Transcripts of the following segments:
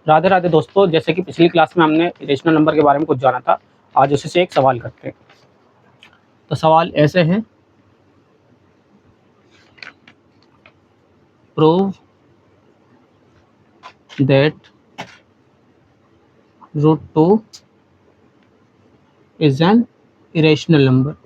राधे राधे दोस्तों, जैसे कि पिछली क्लास में हमने इरेशनल नंबर के बारे में कुछ जाना था, आज उसी से एक सवाल करते हैं। तो सवाल ऐसे है, prove that √2 is an irrational number.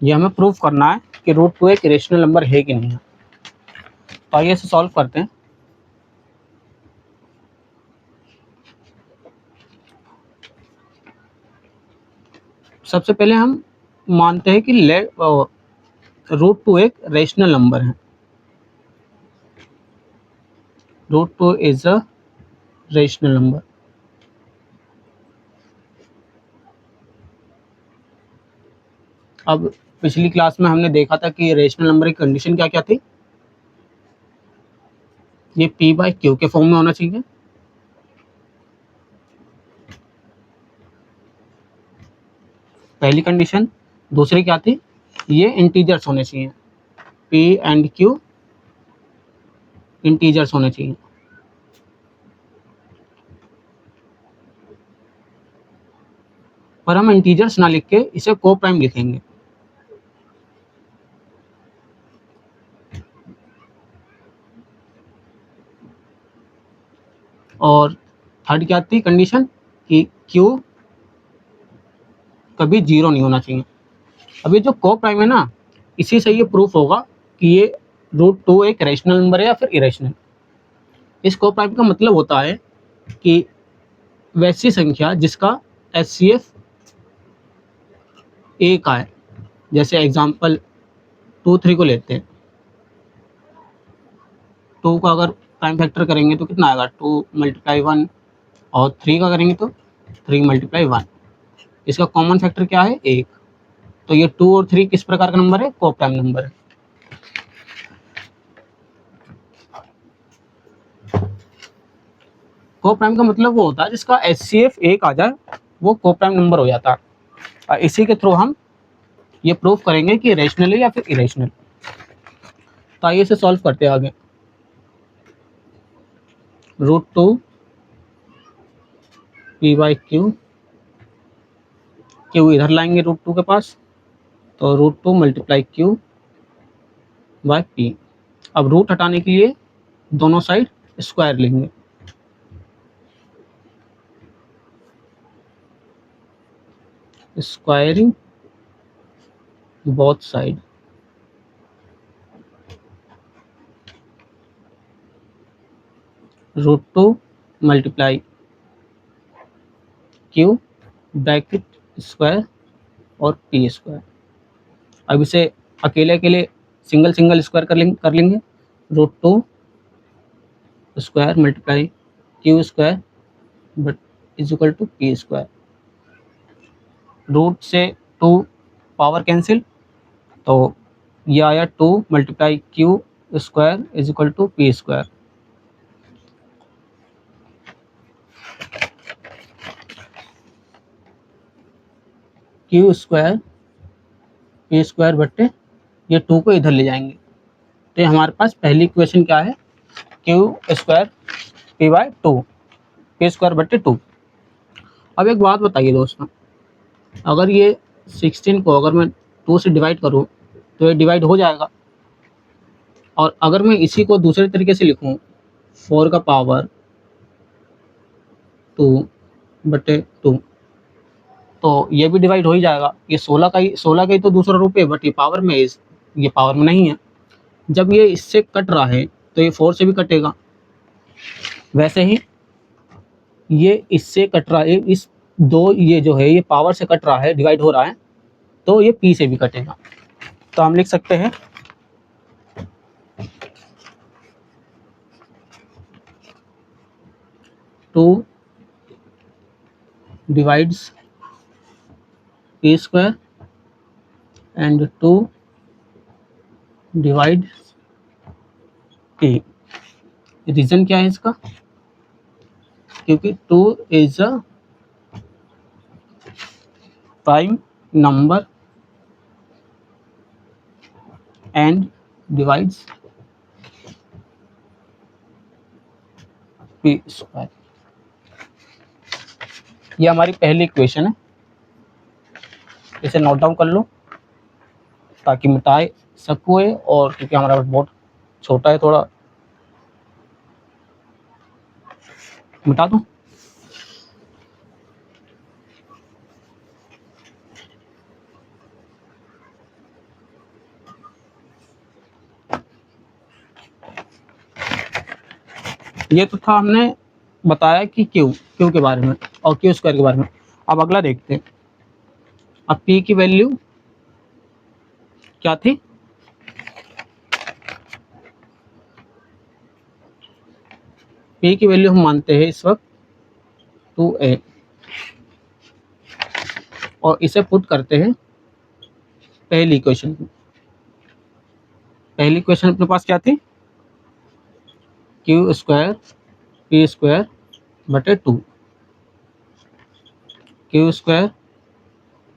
ये हमें प्रूव करना है कि √2 एक इरेशनल नंबर है कि नहीं है। तो आइए इसे सॉल्व करते हैं। सबसे पहले हम मानते हैं कि √2 एक रेशनल नंबर है। √2 इज अ रेशनल नंबर। अब पिछली क्लास में हमने देखा था कि रेशनल नंबर की कंडीशन क्या क्या थी। ये p/q के फॉर्म में होना चाहिए। पहली कंडीशन। दूसरी क्या थी, ये इंटीजर्स होने चाहिए। p एंड q इंटीजर्स होने चाहिए। पर हम इंटीजर्स ना लिख के इसे को प्राइम लिखेंगे। और थर्ड क्या थी कंडीशन, कि q कभी जीरो नहीं होना चाहिए। अब ये जो को प्राइम है ना, इसी से ये प्रूफ होगा कि ये √2 एक रेशनल नंबर है या फिर इरेशनल। इस को प्राइम का मतलब होता है कि वैसी संख्या जिसका HCF ए का है। जैसे एग्जांपल 2 3 को लेते हैं। 2 का अगर प्राइम फैक्टर करेंगे तो कितना आएगा, 2 × 1, और 3 का करेंगे तो 3 × 1। इसका कॉमन फैक्टर क्या है, 1। तो ये 2 और 3 किस प्रकार का नंबर है, को प्राइम नंबर है। को प्राइम का मतलब वो होता है जिसका HCF 1 आ जाए, वो को प्राइम नंबर हो जाता है। और इसी के थ्रू हम ये प्रूव करेंगे कि रेशनल है या फिर इरेशनल। तो आइए इसे सॉल्व करते हैं आगे। √2 p/q, q इधर लाएंगे √2 के पास, तो √2 × q/p। अब रूट हटाने के लिए दोनों साइड स्क्वायर लेंगे। Squaring both side. √2 × q bracket square और p²। अब इसे अकेले अकेले सिंगल सिंगल स्क्वायर कर लेंगे। √2 square × q² but is equal to p²। Root से 2 पावर कैंसिल, तो ये आया 2 × q² is equal to p²। q² p² बट्टे ये 2 को इधर ले जाएंगे, तो हमारे पास पहली इक्वेशन क्या है, q² p/2, p² बट्टे 2। अब एक बात बताइए दोस्तों, अगर ये 16 को अगर मैं 2 से डिवाइड करूँ तो ये डिवाइड हो जाएगा। और अगर मैं इसी को दूसरे तरीके से लिखूँ, 4 का पावर 2/2, तो ये भी डिवाइड हो ही जाएगा। ये 16 का ही तो दूसरा रूप है, बट ये पावर में ये पावर में नहीं है। जब ये इससे कट रहा है तो ये 4 से भी कटेगा। वैसे ही ये इससे कट रहा है, इस दो ये जो है ये पावर से कट रहा है, डिवाइड हो रहा है, तो ये p से भी कटेगा। तो हम लिख सकते हैं two divides p² and 2 divides p। Reason क्या है इसका, क्योंकि 2 is a prime number and divides P square. ये हमारी पहली इक्वेशन है, इसे नोट डाउन कर लो ताकि मिटाए सकोए, और क्योंकि हमारा बहुत छोटा है थोड़ा मिटा दो। ये तो था, हमने बताया कि क्यू के बारे में और क्यू स्क्वायर के बारे में। अब अगला देखते हैं। अब पी की वैल्यू क्या थी? पी की वैल्यू हम मानते हैं इस वक्त 2a, और इसे पुट करते हैं पहली इक्वेशन में। पहली इक्वेशन अपने पास क्या थी? क्यू स्क्वायर पी स्क्वायर बटे 2। क्यू स्क्वायर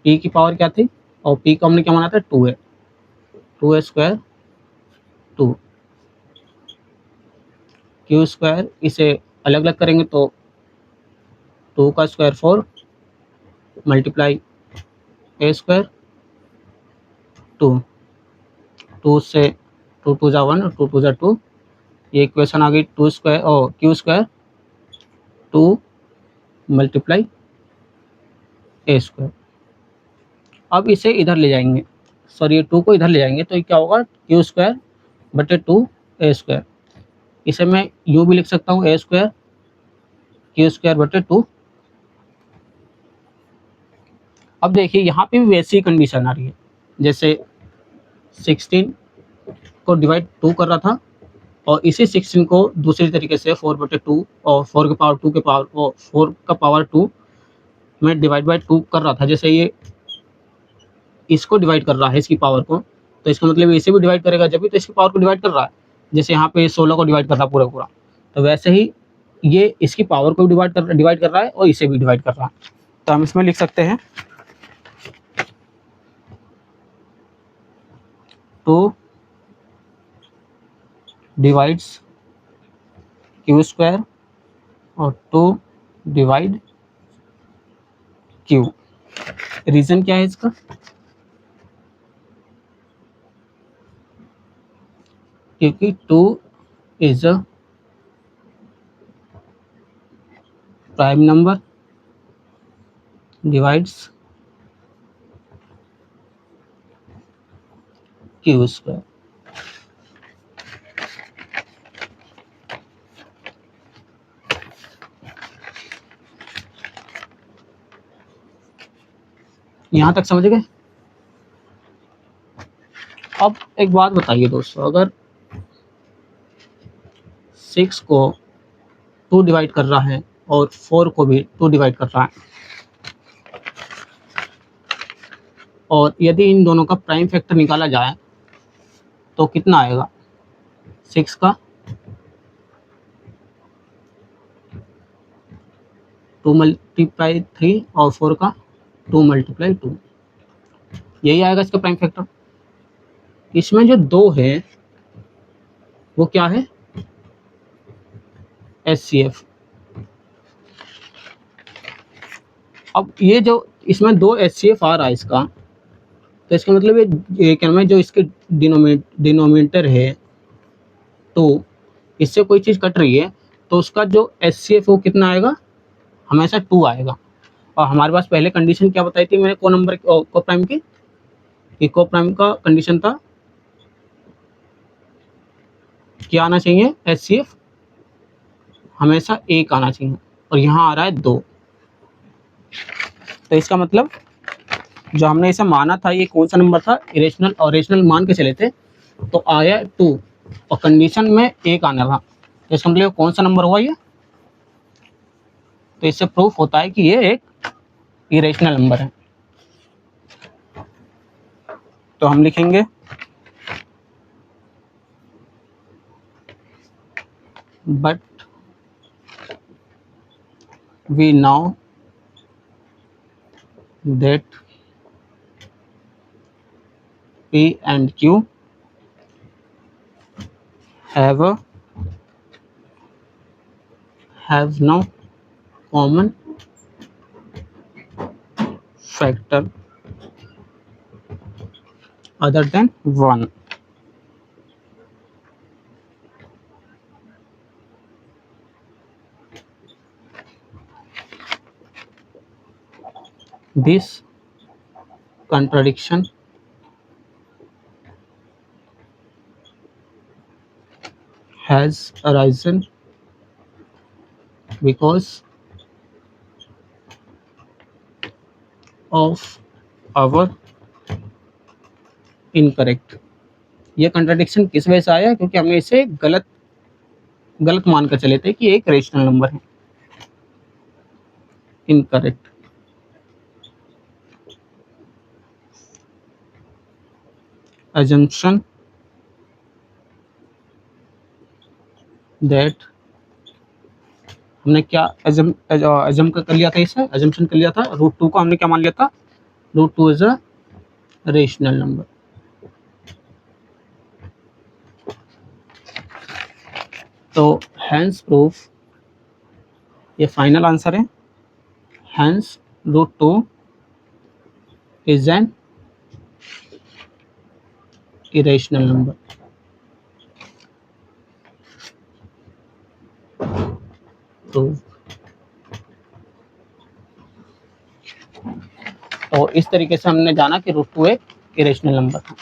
पी की पावर क्या थी, और पी को हमने क्या माना था? 2a, 2a square 2। Q square इसे अलग अलग करेंगे तो 2 का स्क्वायर 4 मल्टीप्लाई ए स्क्वायर 2, 2 से 2 2 जा 1 और 2 2 जा 2। ये इक्वेशन आ गई 2 स्क्वायर और क्यू स्क्वायर 2 मल्टीप्लाई ए स्क्वायर। अब इसे इधर ले जाएंगे, सॉरी 2 को इधर ले जाएंगे तो ये क्या होगा? क्यू स्क्वायर बटे 2 ए स्क्वायर। इसे मैं यूँ भी लिख सकता हूँ, ए स्क्वायर क्यू स्क्वायर बटे 2। अब देखिए यहाँ पे भी वैसी कंडीशन आ रही है, जैसे 16 को डिवाइड 2 कर रहा था और इसी 16 को दूसरी तरीके से 4 बटे 2 और 4 के पावर 2 के पावर और 4 का पावर 2 में डिवाइड बाई 2 कर रहा था। जैसे ये इसको डिवाइड कर रहा है इसकी पावर को, तो इसका मतलब इसे भी डिवाइड करेगा जब भी, तो इसकी पावर को डिवाइड कर रहा है। जैसे यहाँ पे 16 को डिवाइड कर रहा है पूरा पूरा, तो वैसे ही ये इसकी पावर को डिवाइड कर रहा है और इसे भी डिवाइड कर रहा है। तो हम इसमें लिख सकते हैं 2 डिवाइड्स क्यू स्क्वायर और 2 डिवाइड क्यू। रीजन क्या है इसका? क्योंकि 2 is a prime number divides Q square. यहां तक समझ गए? अब एक बात बताइए दोस्तों, अगर 6 को 2 डिवाइड कर रहा है और 4 को भी 2 डिवाइड कर रहा है, और यदि इन दोनों का प्राइम फैक्टर निकाला जाए तो कितना आएगा? 6 का 2 मल्टीप्लाई 3 और 4 का 2 मल्टीप्लाई 2, यही आएगा इसका प्राइम फैक्टर। इसमें जो 2 है वो क्या है? HCF। अब ये जो इसमें 2 HCF आ रहा है इसका, तो इसका मतलब ये क्या है, जो इसके डिनोमिनेटर है तो इससे कोई चीज़ कट रही है तो उसका जो HCF वो कितना आएगा? हमेशा 2 आएगा। और हमारे पास पहले कंडीशन क्या बताई थी मैंने को नंबर को प्राइम की? को प्राइम का कंडीशन था क्या आना चाहिए? HCF हमेशा 1 आना चाहिए, और यहाँ आ रहा है 2। तो इसका मतलब जो हमने इसे माना था ये कौन सा नंबर था? इरेशनल, और रेशनल मान के चले थे तो आया 2 और कंडीशन में 1 आना था, तो इसका मतलब कौन सा नंबर हुआ ये? तो इससे प्रूफ होता है कि ये एक इरेशनल नंबर है। तो हम लिखेंगे but we now that P and Q have no common factor other than 1. This contradiction has arisen because of our incorrect. ये कंट्राडिक्शन किस वजह से आया? क्योंकि हमने इसे गलत मानकर चले थे कि एक रेशनल नंबर है। इनकरेक्ट assumption that हमने क्या अजम कर लिया था, इसे अजम्पशन कर लिया था। √2 को हमने क्या मान लिया था? √2 इज अ रेशनल नंबर। तो हैंस प्रूफ, ये फाइनल आंसर है। Hence √2 is an irrational number. तो इस तरीके से हमने जाना कि √2 एक इरेशनल नंबर है।